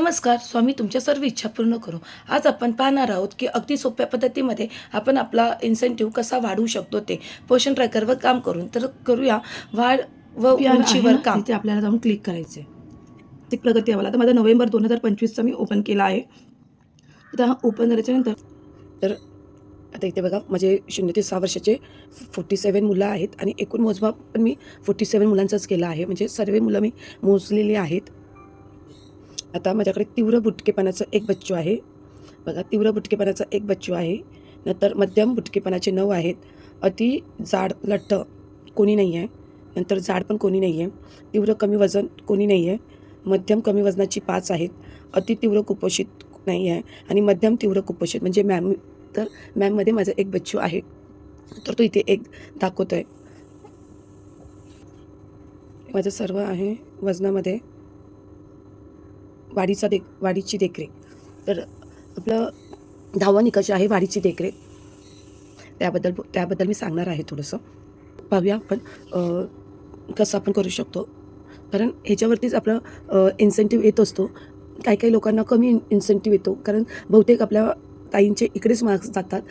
नमस्कार. स्वामी तुमच्या सर्व इच्छा पूर्ण करू. आज आपण पाहणार आहोत की अगदी सोप्या पद्धतीमध्ये आपण आपला इन्सेंटिव्ह कसा वाढवू शकतो ते पोषण ट्रॅकरवर काम करून. तर करूया वाढ व उंचीवर काम. इथे आपल्याला जाऊन क्लिक करायचे. ते प्रगती हवाला तर माझा नोव्हेंबर 2025चा मी ओपन केला आहे. आता हा ओपन झाल्याच्यानंतर तर आता इथे बघा माझे 0 ते 6 वर्षाचे 47 मुलं आहेत आणि एकूण मोजमाप पण मी 47 मुलांचाच केला आहे. म्हणजे सर्व मुलं मी मोजलेली आहेत. आता माझ्याकडे तीव्र बुटकेपणाचं एक बच्चू आहे. बघा, तीव्र बुटकेपणाचा एक बच्चू आहे. नंतर मध्यम बुटकेपणाचे 9 आहेत. अति जाड लठ्ठ कोणी नाही आहे. नंतर जाड पण कोणी नाही आहे. तीव्र कमी वजन कोणी नाही आहे. मध्यम कमी वजनाची 5 आहेत. अति तीव्र कुपोषित नाही आहे आणि मध्यम तीव्र कुपोषित म्हणजे मॅम. तर मॅममध्ये माझा एक बच्चू आहे. तर तो इथे एक दाखवतो आहे. माझं सर्व आहे वजनामध्ये वाढीची देखरेख. तर आपलं 10वा निकष आहे वाढीची देखरेख. त्याबद्दल मी सांगणार आहे थोडंसं. पाहूया आपण कसं आपण करू शकतो. कारण ह्याच्यावरतीच आपलं इन्सेंटिव्ह येत असतो. काही लोकांना कमी इन्सेंटिव्ह येतो कारण बहुतेक आपल्या ताईंचे इकडेच मार्क्स जातात.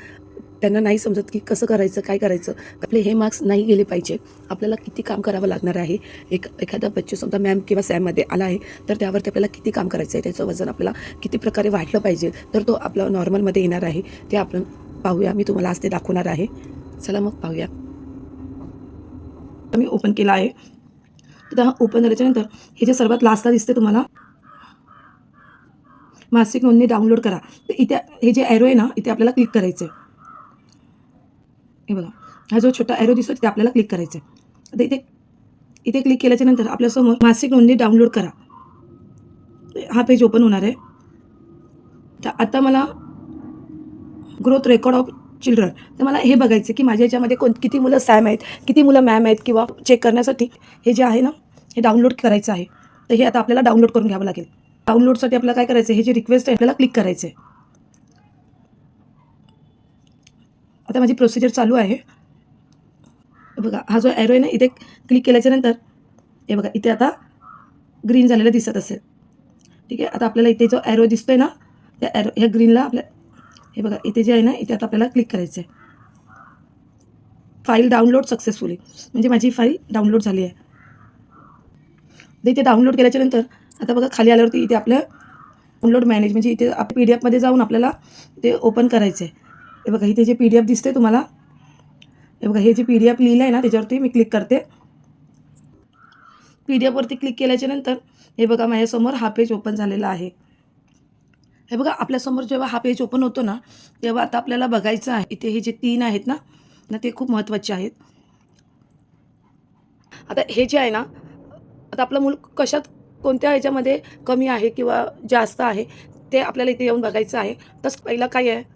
त्यांना नाही समजत की कसं करायचं, काय करायचं. आपले हे मार्क्स नाही गेले पाहिजे. आपल्याला किती काम करावं लागणार आहे. एखादा बच्चू समजा मॅम किंवा सॅममध्ये आला आहे तर त्यावरती आपल्याला किती काम करायचं आहे, त्याचं वजन आपल्याला किती प्रकारे वाढलं पाहिजे तर तो आपला नॉर्मलमध्ये येणार आहे. ते आपण पाहूया. मी तुम्हाला आज ते दाखवणार आहे. चला मग पाहूया. मी ओपन केला आहे. तर हा ओपन झाल्याच्यानंतर हे जे सर्वात लास्टला दिसते तुम्हाला मासिक नोंदणी डाउनलोड करा. तर इथे हे जे ॲरो आहे ना, इथे आपल्याला क्लिक करायचं आहे. हे बघा, हा जो छोटा ॲरो दिसतो तिथे आपल्याला क्लिक करायचं आहे. आता इथे क्लिक केल्याच्यानंतर आपल्यासमोर मासिक नोंदणी डाउनलोड करा हा पेज ओपन होणार आहे. तर आता मला ग्रोथ रेकॉर्ड ऑफ चिल्ड्रन. तर मला हे बघायचं की माझ्या याच्यामध्ये किती मुलं सॅम आहेत, किती मुलं मॅम आहेत किंवा चेक करण्यासाठी हे जे आहे ना हे डाउनलोड करायचं आहे. तर हे आता आपल्याला डाउनलोड करून घ्यावं लागेल. डाउनलोडसाठी आपल्याला काय करायचं आहे, हे जे रिक्वेस्ट आहे आपल्याला क्लिक करायचं आहे. आता माझी प्रोसिजर चालू आहे. बघा, हा जो ॲरो आहे ना इथे क्लिक केल्याच्यानंतर हे बघा इथे आता ग्रीन झालेलं दिसत असेल. ठीक आहे. आता आपल्याला इथे जो ॲरो दिसतो आहे ना त्या ह्या ग्रीनला आपल्या हे बघा इथे जे आहे ना इथे आता आपल्याला क्लिक करायचं आहे. फाईल डाउनलोड सक्सेसफुली म्हणजे माझी फाईल डाउनलोड झाली आहे. तर इथे डाउनलोड केल्याच्यानंतर आता बघा खाली आल्यावरती इथे आपलं डाउनलोड मॅनेज म्हणजे इथे PDF जाऊन आपल्याला ते ओपन करायचं आहे. हे बघा इथे जे PDF दिसते तुम्हाला, हे बघा हे जे PDF लिहिलं आहे ना त्याच्यावरती मी क्लिक करते. PDF क्लिक केल्याच्यानंतर हे बघा माझ्यासमोर हा पेज ओपन झालेला आहे. हे बघा आपल्यासमोर जेव्हा हा पेज ओपन होतो ना तेव्हा आता आपल्याला बघायचं आहे इथे हे जे 3 आहेत ना ते खूप महत्त्वाचे आहेत. आता हे जे आहे ना, आता आपलं मूल कोणत्या ह्याच्यामध्ये कमी आहे किंवा जास्त आहे ते आपल्याला इथे येऊन बघायचं आहे. तसं पहिलं काय आहे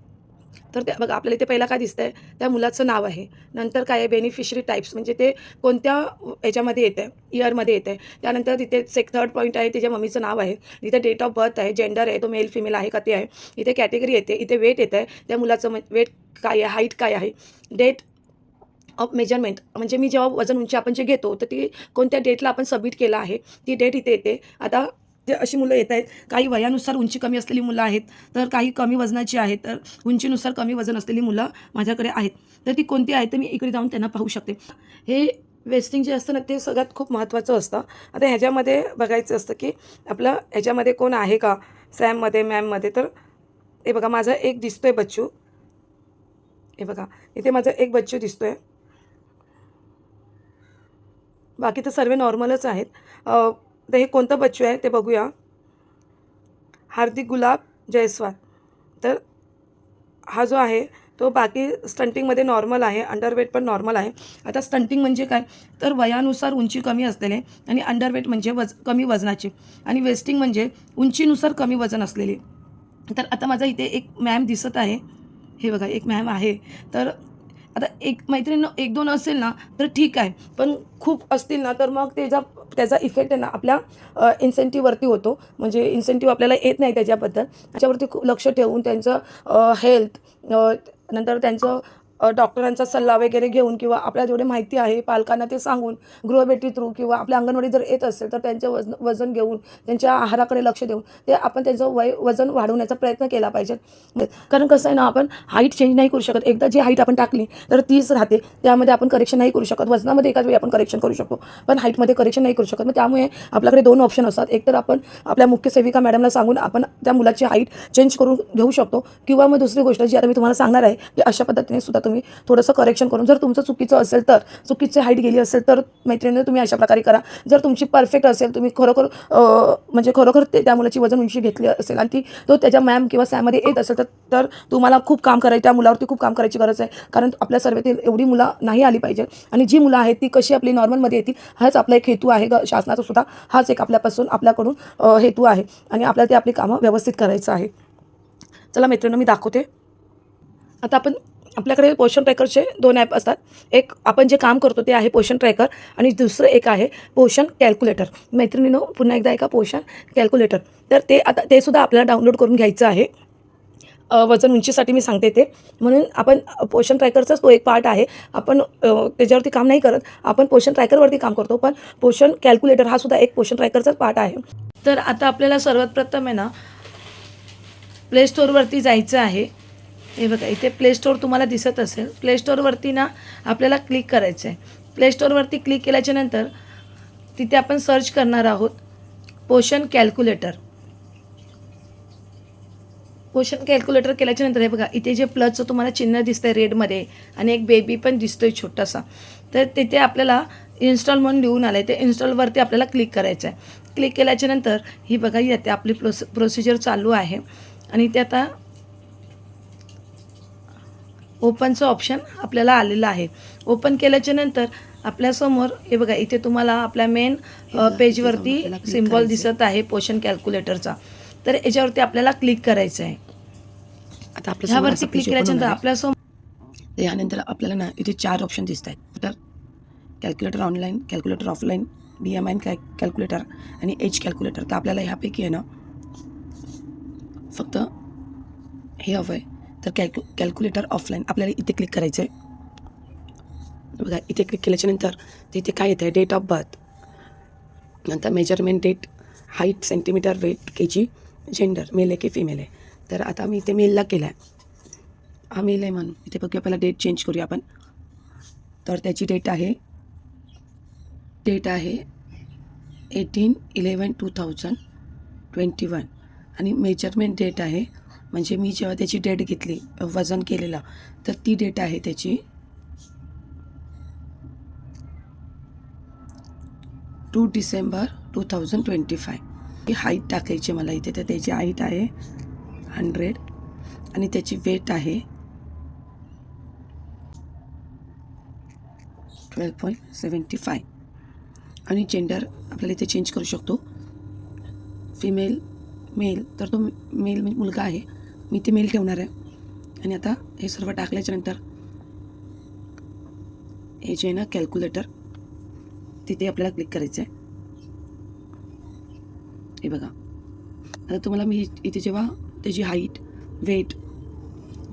तर ते बघा आपल्याला इथे पहिला काय दिसतं आहे, त्या मुलाचं नाव आहे. नंतर काय आहे बेनिफिशरी टाईप्स म्हणजे ते कोणत्या ह्याच्यामध्ये येतं आहे, इयरमध्ये येतं आहे. त्यानंतर तिथे थर्ड पॉईंट आहे त्याच्या मम्मीचं नाव आहे. इथे डेट ऑफ बर्थ आहे, जेंडर आहे, तो मेल फिमेल आहे का ते आहे. इथे कॅटेगरी येते, इथे वेट येतं आहे, त्या मुलाचं वेट काय आहे, हाईट काय आहे. डेट ऑफ मेजरमेंट म्हणजे मी जेव्हा वजन उंची आपण जे घेतो तर ती कोणत्या डेटला आपण सबमिट केलं आहे ती डेट इथे येते. आता ते अशी मुलं येत आहेत, काही वयानुसार उंची कमी असलेली मुलं आहेत, तर काही कमी वजनाची आहेत, तर उंचीनुसार कमी वजन असलेली मुलं माझ्याकडे आहेत. तर ती कोणती आहेत तर मी इकडे जाऊन त्यांना पाहू शकते. हे वेस्टिंग जे असतं ना ते सगळ्यात खूप महत्त्वाचं असतं. आता ह्याच्यामध्ये बघायचं असतं की आपलं ह्याच्यामध्ये कोण आहे का सॅममध्ये मॅममध्ये. तर हे बघा माझा एक दिसतो आहे बच्चू. हे बघा इथे माझा एक बच्चू दिसतो आहे. बाकी तर सर्व नॉर्मलच आहेत. तर हे कोणतं बच्चू आहे ते बघूया. हार्दिक गुलाब जयस्वाल. तर हा जो आहे तो बाकी स्टंटिंगमध्ये नॉर्मल आहे, अंडरवेट पण नॉर्मल आहे. आता स्टंटिंग म्हणजे काय तर वयानुसार उंची कमी असलेले आणि अंडरवेट म्हणजे कमी वजनाचे आणि वेस्टिंग म्हणजे उंचीनुसार कमी वजन असलेले. तर आता माझा इथे एक मॅम दिसत आहे. हे बघा एक मॅम आहे. तर आता एक मैत्रीण 1-2 असेल ना तर ठीक आहे, पण खूप असतील ना तर मग त्याचा इफेक्ट आहे ना आपल्या इन्सेंटिव्हवरती होतो. म्हणजे इन्सेंटिव्ह आपल्याला येत नाही त्याच्याबद्दल. त्याच्यावरती खूप लक्ष ठेवून त्यांचं हेल्थ नंतर त्यांचं डॉक्टरांचा सल्ला वगैरे घेऊन किंवा आपल्याला जेवढे माहिती आहे पालकांना ते सांगून गृहभेटी थ्रू किंवा आपल्या अंगणवाडी जर येत असेल तर त्यांचे वजन घेऊन त्यांच्या आहाराकडे लक्ष देऊन ते आपण त्यांचं वजन वाढवण्याचा प्रयत्न केला पाहिजे. कारण कसं आहे ना, आपण हाईट चेंज नाही करू शकत. एकदा जी हाईट आपण टाकली तर तीच राहते, त्यामध्ये आपण करेक्शन नाही करू शकत. वजनामध्ये एकाच वेळी आपण करेक्शन करू शकतो पण हाईटमध्ये करेक्शन नाही करू शकत. मग त्यामुळे आपल्याकडे 2 ऑप्शन असतात. एक तर आपण आपल्या मुख्य सेविका मॅडमला सांगून आपण त्या मुलाची हाईट चेंज करून घेऊ शकतो किंवा मग दुसरी गोष्ट जी आता मी तुम्हाला सांगणार आहे की अशा पद्धतीने सुद्धा तुम्ही थोडंसं करेक्शन करून, जर तुमचं चुकीचं असेल तर चुकीची हाईट गेली असेल तर मैत्रिणीने तुम्ही अशा प्रकारे करा. जर तुमची परफेक्ट असेल, तुम्ही खरोखर म्हणजे खरोखर त्या मुलाची वजन उंची घेतली असेल आणि तो त्याच्या मॅम किंवा सॅममध्ये येत असेल तर तुम्हाला खूप काम करायचं, त्या मुलावरती खूप काम करायची गरज आहे. कारण आपल्या सर्वेतील एवढी मुलं नाही आली पाहिजे आणि जी मुलं आहेत ती कशी आपली नॉर्मलमध्ये येतील हाच आपला एक हेतू आहे. शासनाचा सुद्धा हाच एक आपल्याकडून हेतू आहे आणि आपल्याला ते आपली कामं व्यवस्थित करायचं आहे. चला मैत्रिणी, मी दाखवते. आता आपल्याकडे पोषण ट्रॅकरचे 2 ॲप असतात. एक आपण जे काम करतो ते आहे पोषण ट्रॅकर आणि दुसरं एक आहे पोषण कॅल्क्युलेटर. मैत्रिणींनो, पुन्हा एकदा ऐका, पोषण कॅल्क्युलेटर. तर ते सुद्धा आपल्याला डाउनलोड करून घ्यायचं आहे. वजन उंचीसाठी मी सांगते ते. म्हणून आपण पोषण ट्रॅकरचाच तो एक पार्ट आहे. आपण त्याच्यावरती काम नाही करत, आपण पोषण ट्रॅकरवरती काम करतो. पण पोषण कॅल्क्युलेटर हा सुद्धा एक पोषण ट्रॅकरचाच पार्ट आहे. तर आता आपल्याला सर्वात प्रथम आहे ना प्ले स्टोअरवरती जायचं आहे. हे बघा, इथे प्ले स्टोअर तुम्हाला दिसत असेल. प्ले स्टोअरवरती ना आपल्याला क्लिक करायचं आहे. प्ले स्टोअरवरती क्लिक केल्याच्यानंतर तिथे आपण सर्च करणार आहोत पोषण कॅल्क्युलेटर. पोषण कॅल्क्युलेटर केल्याच्यानंतर हे बघा, इथे जे प्लसचं तुम्हाला चिन्ह दिसतं आहे रेडमध्ये आणि एक बेबी पण दिसतो आहे छोटासा, तर तिथे आपल्याला इन्स्टॉल म्हणून लिहून आलं आहे. ते इन्स्टॉलवरती आपल्याला क्लिक करायचं आहे. क्लिक केल्याच्यानंतर ही बघा येते आपली प्रोसिजर चालू आहे आणि ते आता ओपनचं ऑप्शन आपल्याला आलेलं आहे. ओपन केल्याच्यानंतर आपल्यासमोर हे बघा, इथे तुम्हाला आपल्या मेन पेजवरती सिम्बॉल दिसत आहे पोषण कॅल्क्युलेटरचा. तर याच्यावरती आपल्याला क्लिक करायचं आहे. आता ह्यावरती क्लिक केल्याच्यानंतर आपल्यासमोर यानंतर आपल्याला ना इथे 4 ऑप्शन दिसत आहेत. तर calculator online, calculator offline, BMI calculator आणि एज कॅल्क्युलेटर. तर आपल्याला ह्यापैकी आहे ना फक्त हे हवं आहे. तर कॅल्क्युलेटर ऑफलाईन आपल्याला इथे क्लिक करायचं आहे. बघा, इथे क्लिक केल्याच्यानंतर तिथे काय येतं आहे, डेट ऑफ बर्थ, नंतर measurement date, height centimetre, weight kg, gender male आहे की फिमेल आहे. तर आता मी इथे मेलला केला आहे, हा मेल आहे म्हणून इथे बघूया. पहिला डेट चेंज करूया आपण. तर त्याची डेट आहे 18/11/2021 आणि मेजरमेंट डेट आहे, म्हणजे मी जेव्हा त्याची डेट घेतली वजन केलेला तर ती डेट आहे त्याची 2 डिसेंबर 2025. ही हाईट टाकायची मला इथे. तर त्याची हाईट आहे 100 आणि त्याची वेट आहे 12.75 आणि जेंडर आपल्याला इथे चेंज करू शकतो, फिमेल, मेल. तर तो मेल मुलगा आहे, मी ते मेल ठेवणार आहे. आणि आता हे सर्व टाकल्याच्यानंतर हे जे आहे ना कॅल्क्युलेटर, तिथे आपल्याला क्लिक करायचं आहे. हे बघा, आता तुम्हाला मी इथे जेव्हा त्याची हाईट वेट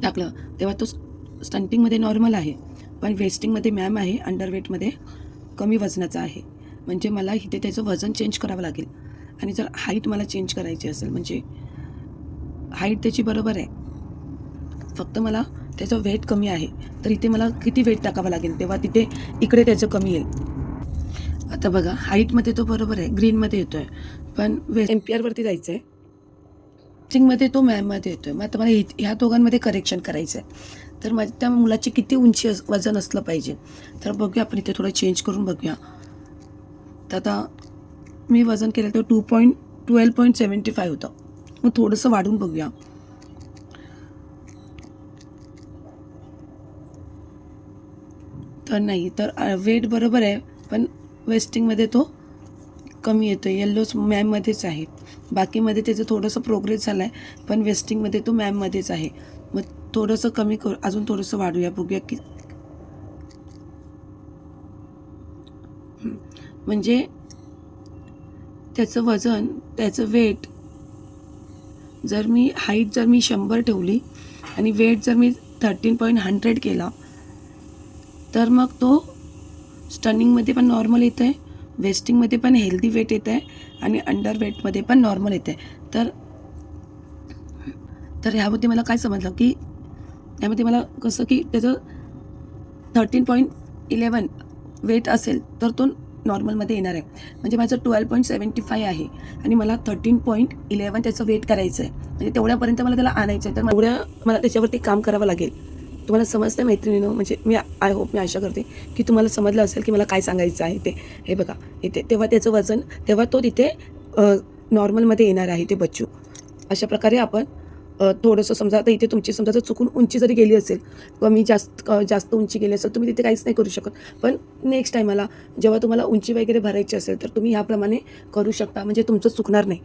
टाकलं तेव्हा तो स्टंटिंगमध्ये नॉर्मल आहे, पण वेस्टिंगमध्ये मॅम आहे, अंडरवेटमध्ये कमी वजनाचा आहे. म्हणजे मला इथे त्याचं वजन चेंज करावं लागेल. आणि जर हाईट मला चेंज करायची असेल, म्हणजे हाईट त्याची बरोबर आहे, फक्त मला त्याचं वेट कमी आहे, तर इथे मला किती वेट टाकावं लागेल तेव्हा तिथे इकडे त्याचं कमी येईल. आता बघा, हाईटमध्ये तो बरोबर आहे, ग्रीनमध्ये येतो आहे, पण एम्पियरवरती जायचं आहे, सिंगमध्ये तो मॅममध्ये येतो आहे. मग आता मला ह्या दोघांमध्ये करेक्शन करायचं आहे. तर माझ्या त्या मुलाची किती उंची वजन असलं पाहिजे, तर बघूया आपण इथे थोडं चेंज करून बघूया. तर आता मी वजन केलं तर 12.75 होतं, मग थोडंसं वाढून बघूया. तर नाही, तर वेट बरोबर आहे, पण वेस्टिंगमध्ये तो कमी येतो आहे. येल्लोच मॅममध्येच आहे, बाकीमध्ये त्याचं थोडंसं प्रोग्रेस झाला आहे, पण वेस्टिंगमध्ये तो मॅममध्येच आहे. मग थोडंसं कमी करू, अजून थोडंसं वाढूया, बघूया की म्हणजे त्याचं वजन, त्याचं वेट, जर मी हाईट जर मी 100 ठेवली आणि वेट जर मी 13.100 केला तर मग तो स्टनिंगमध्ये पण नॉर्मल येतं आहे, वेस्टिंगमध्ये पण हेल्दी वेट येतं आहे आणि अंडर वेटमध्ये पण नॉर्मल येतं आहे. तर ह्यामध्ये मला काय समजलं की त्यामध्ये मला कसं की त्याचं 13.11 वेट असेल तर तो नॉर्मलमध्ये येणार आहे. म्हणजे माझं 12.75 आहे आणि मला 13.11 त्याचं वेट करायचं आहे. म्हणजे तेवढ्यापर्यंत मला त्याला आणायचं आहे. तर मला त्याच्यावरती काम करावं लागेल. तुम्हाला समजतं मैत्रिणीनं, म्हणजे मी आशा करते की तुम्हाला समजलं असेल की मला काय सांगायचं आहे ते. हे बघा इथे, तेव्हा त्याचं वजन, तेव्हा तो तिथे नॉर्मलमध्ये येणार आहे ते बच्चू. अशा प्रकारे आपण थोडंसं समजा आता इथे तुमची समजा जर चुकून उंची जरी गेली असेल, जास्त उंची गेली असेल, तुम्ही तिथे काहीच नाही करू शकत. पण नेक्स्ट टायमाला जेव्हा तुम्हाला उंची वगैरे भरायची असेल तर तुम्ही ह्याप्रमाणे करू शकता, म्हणजे तुमचं चुकणार नाही.